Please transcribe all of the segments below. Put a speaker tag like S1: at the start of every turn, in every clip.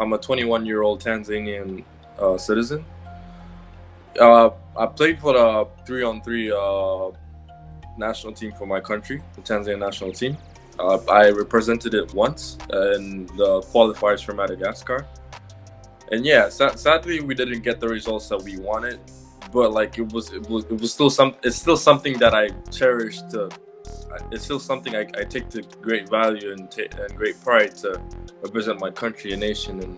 S1: I'm a 21-year-old Tanzanian citizen. I played for the 3-on-3 national team for my country, the Tanzania national team. I represented it once in the qualifiers for Madagascar. And yeah, sadly we didn't get the results that we wanted, but like it was still it's still something that I cherish to. It's still something I take to great value and great pride to represent my country and nation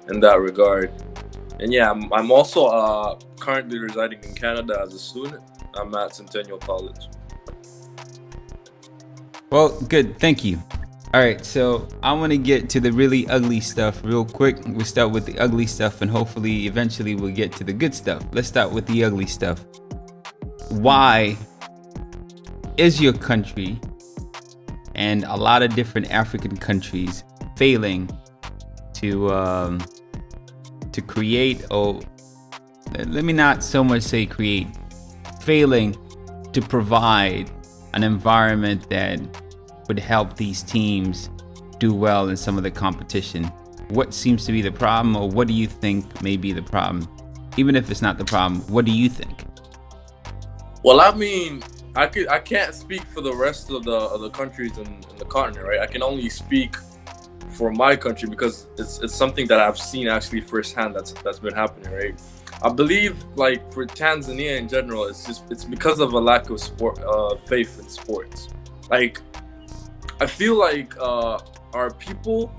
S1: in that regard. And yeah, I'm also currently residing in Canada as a student. I'm at Centennial College.
S2: Well, good. Thank you. All right, so I want to get to the really ugly stuff real quick. We'll start with the ugly stuff, and hopefully, eventually, we'll get to the good stuff. Let's start with the ugly stuff. Why is your country and a lot of different African countries failing to create, or let me not so much say create, failing to provide an environment that would help these teams do well in some of the competition? What seems to be the problem, or what do you think may be the problem? Even if it's not the problem, what do you think?
S1: Well, I mean, I can't speak for the rest of the countries in the continent, right? I can only speak for my country because it's something that I've seen actually firsthand that's been happening, right? I believe like for Tanzania in general, it's because of a lack of faith in sports. Like, I feel like our people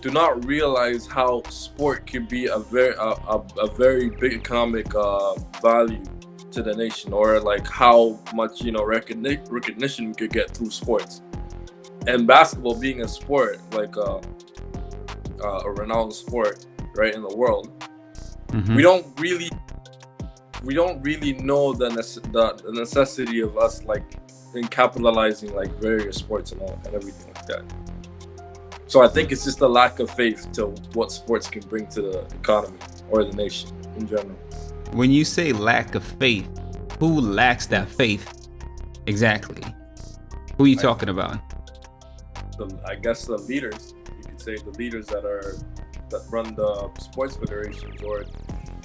S1: do not realize how sport can be a very big economic value to the nation, or like how much recognition we could get through sports. And basketball being a sport, like a renowned sport, right, in the world, we don't really know the necessity of us like in capitalizing like various sports and everything like that. So I think it's just a lack of faith to what sports can bring to the economy or the nation in general.
S2: When you say lack of faith, who lacks that faith exactly? Who are you talking about?
S1: I guess the leaders. You could say the leaders that run the sports federations, or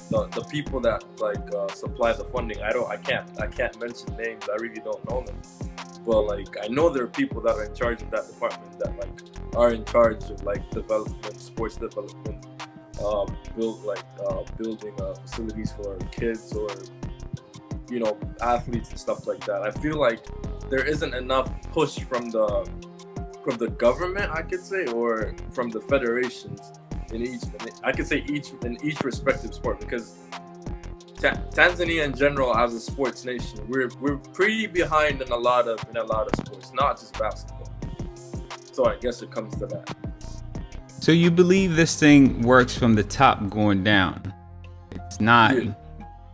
S1: the people that like supply the funding. I can't mention names. I really don't know them. But like I know there are people that are in charge of that department that like are in charge of like development, sports development, building facilities for kids, or athletes and stuff like that. I feel like there isn't enough push from the government, I could say, or from the federations in each respective sport, because Tanzania in general as a sports nation, we're pretty behind in a lot of sports, not just basketball. So I guess it comes to that.
S2: So you believe this thing works from the top going down? It's not. Yeah.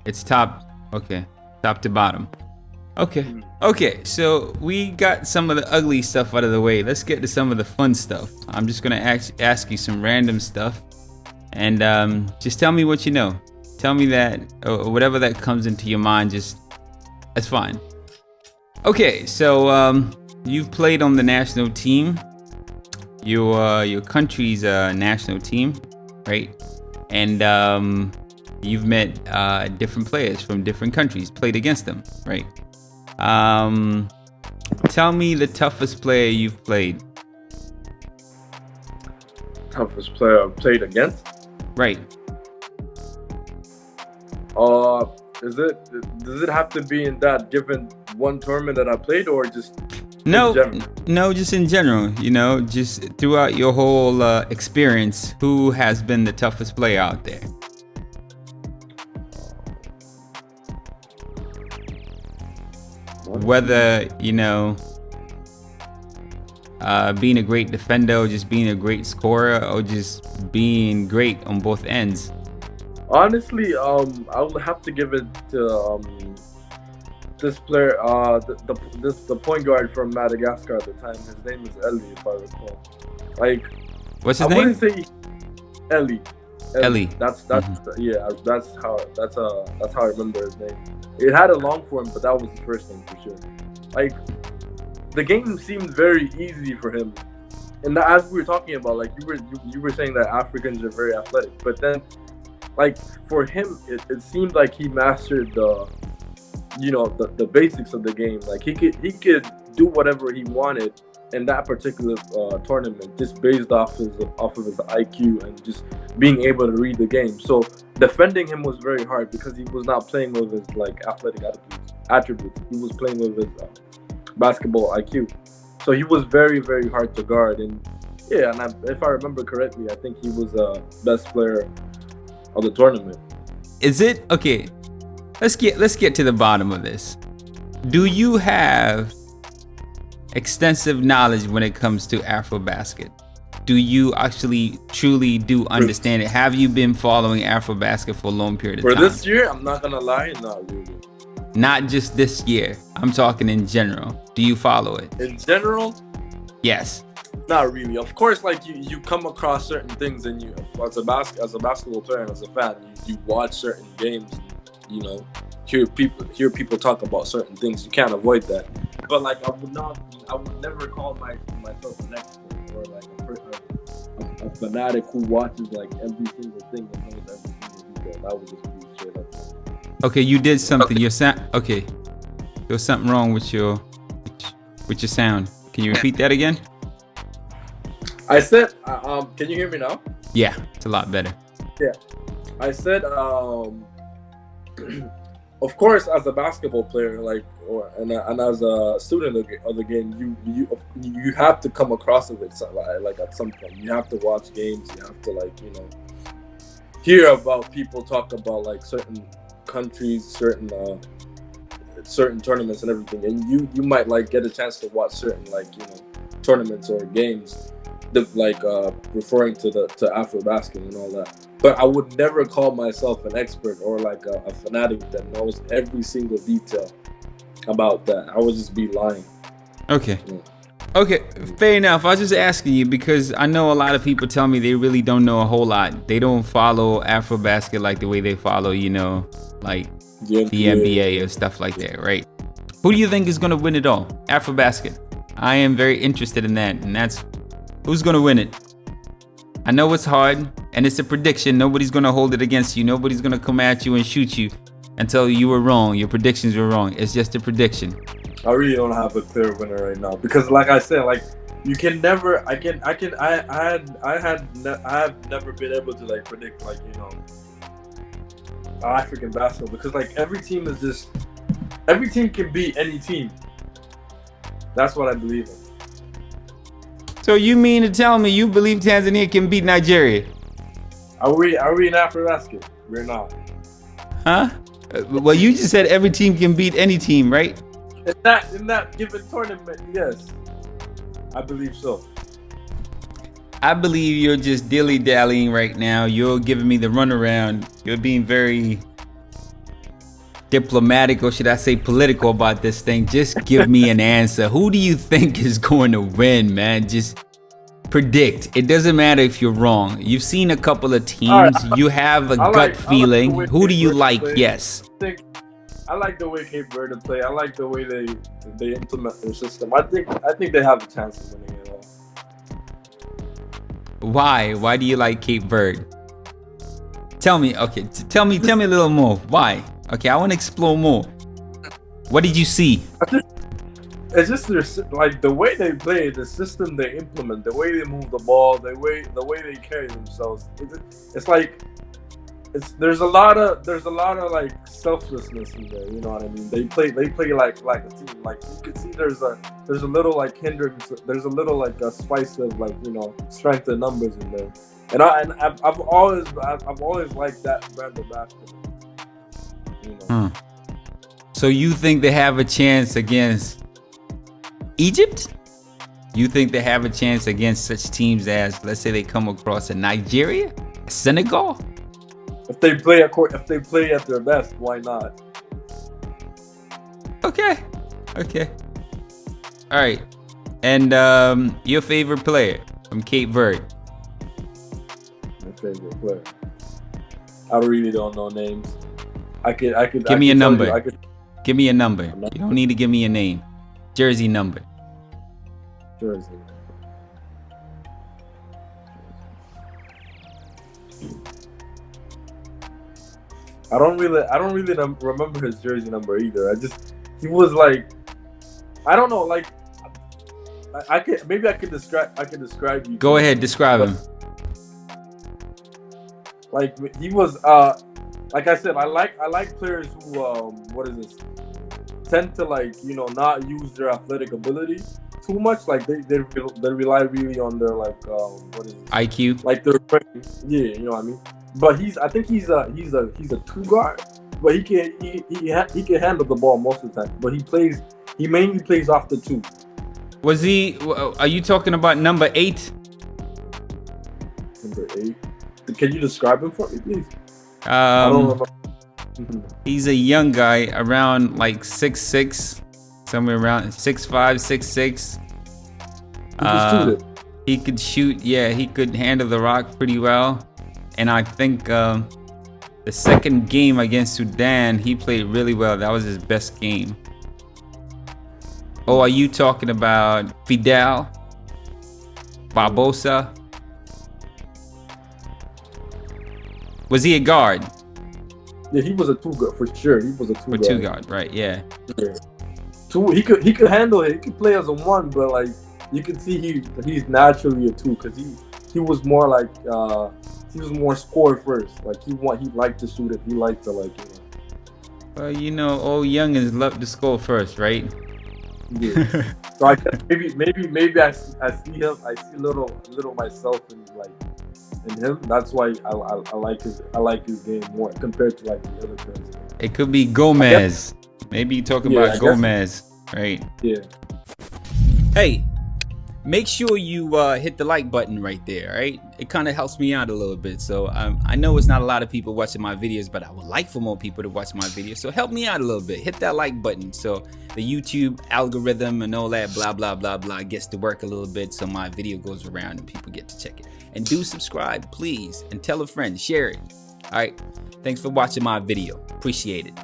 S2: It's top. Okay, top to bottom. Okay, so we got some of the ugly stuff out of the way. Let's get to some of the fun stuff. I'm just gonna ask you some random stuff, and just tell me what you know. Tell me that, or whatever that comes into your mind. That's fine. Okay, so you've played on the national team, your country's national team, right? And you've met different players from different countries, played against them, right? Tell me the toughest player you've played.
S1: Toughest player I've played against?
S2: Right.
S1: Does it have to be in that given one tournament that I played, or just
S2: no, just in general, just throughout your whole experience, who has been the toughest player out there? Whether, being a great defender, or just being a great scorer, or just being great on both ends.
S1: Honestly, I would have to give it to this player, the point guard from Madagascar at the time. His name is Eli, if I recall. Like,
S2: what's his name?
S1: I wouldn't say Eli.
S2: Eli.
S1: That's how I remember his name. It had a long form, but that was his first name for sure. Like, the game seemed very easy for him and as we were talking about, like you were saying that Africans are very athletic, but then like for him, it seemed like he mastered the basics of the game. Like he could do whatever he wanted in that particular tournament, just based off of his IQ and just being able to read the game. So defending him was very hard because he was not playing with his like athletic attributes. He was playing with his basketball IQ. So he was very, very hard to guard. And yeah, and if I remember correctly, I think he was the best player of the tournament.
S2: Is it okay? Let's get to the bottom of this. Do you have extensive knowledge when it comes to afrobasket? Do you actually truly do understand it? Have you been following afrobasket for a long period of time?
S1: For this year, I'm not gonna lie, not really.
S2: Not just this year. I'm talking in general. Do you follow it?
S1: In general,
S2: yes.
S1: Not really. Of course, like you come across certain things, and you, as a basketball player and as a fan, you watch certain games. You know, hear people talk about certain things. You can't avoid that. But like, I would never call myself an expert or like a fanatic who watches like every single thing and knows every single detail. That would just be straight up.
S2: Okay, you did something. Your sound. Okay, there was something wrong with your sound. Can you repeat that again?
S1: I said, can you hear me now?
S2: Yeah, it's a lot better.
S1: Yeah, I said, of course, as a basketball player, like, and as a student of the game, you have to come across of it, like at some point. You have to watch games. You have to like hear about people talk about like certain countries, certain tournaments and everything, and you might like get a chance to watch certain like tournaments or games, like referring to afrobasket and all that. But I would never call myself an expert or like a fanatic that knows every single detail about that. I would just be lying.
S2: Okay.
S1: Yeah.
S2: Okay, fair enough. I was just asking you because I know a lot of people tell me they really don't know a whole lot. They don't follow afrobasket like the way they follow, like the NBA or stuff like that, right? Who do you think is going to win it all? Afrobasket. I am very interested in that, and that's who's going to win it. I know it's hard, and it's a prediction. Nobody's going to hold it against you. Nobody's going to come at you and shoot you and tell you were wrong. Your predictions were wrong. It's just a prediction.
S1: I really don't have a clear winner right now because, like I said, like you can never. I have never been able to like predict like African basketball because like every team can beat any team. That's what I believe in.
S2: So you mean to tell me you believe Tanzania can beat Nigeria?
S1: Are we in afrobasket? We're not.
S2: Huh? Well, you just said every team can beat any team, right?
S1: In that given tournament, yes. I believe so.
S2: I believe you're just dilly-dallying right now. You're giving me the runaround. You're being very diplomatic, or should I say political about this thing. Just give me an answer. Who do you think is going to win, man? Just predict. It doesn't matter if you're wrong. You've seen a couple of teams. Right. You have a gut feeling. Who do you like? Yes.
S1: I like the way Cape Verde play. I like the way they implement their system. I think they have a chance of winning it all.
S2: Why? Why do you like Cape Verde? Tell me. Okay, tell me a little more. Why? Okay, I want to explore more. What did you see?
S1: It's just like the way they play, the system they implement, the way they move the ball, the way they carry themselves. It's like there's a lot of like selflessness in there. You know what I mean? They play like a team. Like you can see there's a little like hindrance. There's a little like a spice of like strength and numbers in there. And I've always liked that brand of basketball.
S2: So you think they have a chance against Egypt? You think they have a chance against such teams as, let's say, they come across a Nigeria, Senegal?
S1: If they play at their best, why not?
S2: Okay. All right. And your favorite player from Cape Verde?
S1: My favorite player. I really don't know names. I could
S2: give me a number. Give me a number. You don't need to give me a name. Jersey number.
S1: Jersey. I don't really remember his jersey number either. He was like, I don't know, like I could maybe I could describe you
S2: Go
S1: to
S2: ahead,
S1: you,
S2: describe
S1: but
S2: him.
S1: like he was like I said, I like players who what is this, tend to like not use their athletic ability too much. Like they rely really on their like what is this,
S2: IQ.
S1: like their brain. Yeah, you know what I mean. But I think he's a two guard, but he can handle the ball most of the time. But he mainly plays off the two.
S2: Was he? Are you talking about number 8?
S1: Number 8. Can you describe him for me, please? I don't remember.
S2: He's a young guy, around like 6'6", somewhere around 6'5", 6'6".
S1: He can shoot it.
S2: He could shoot. Yeah, he could handle the rock pretty well. And I think the second game against Sudan, he played really well. That was his best game. Oh, are you talking about Fidel Barbosa? Was he a guard?
S1: Yeah, he was a two guard for sure. He was a two guard.
S2: Right? Yeah.
S1: Two. He could handle it. He could play as a one, but like you can see he's naturally a two because he was more like he was more score first. Like he liked to shoot it. He liked to like
S2: Well, old youngins love to score first, right?
S1: Yeah. So I guess maybe I see him. I see little myself in him. That's why I like his game more compared to like the other players.
S2: It could be Gomez. Maybe you're talking about Gomez, right?
S1: Yeah.
S2: Hey, make sure you hit the like button right there, right? It kind of helps me out a little bit. So I know it's not a lot of people watching my videos, but I would like for more people to watch my videos. So help me out a little bit. Hit that like button so the YouTube algorithm and all that blah, blah, blah, blah gets to work a little bit so my video goes around and people get to check it. And do subscribe, please, and tell a friend, share it. All right, thanks for watching my video. Appreciate it.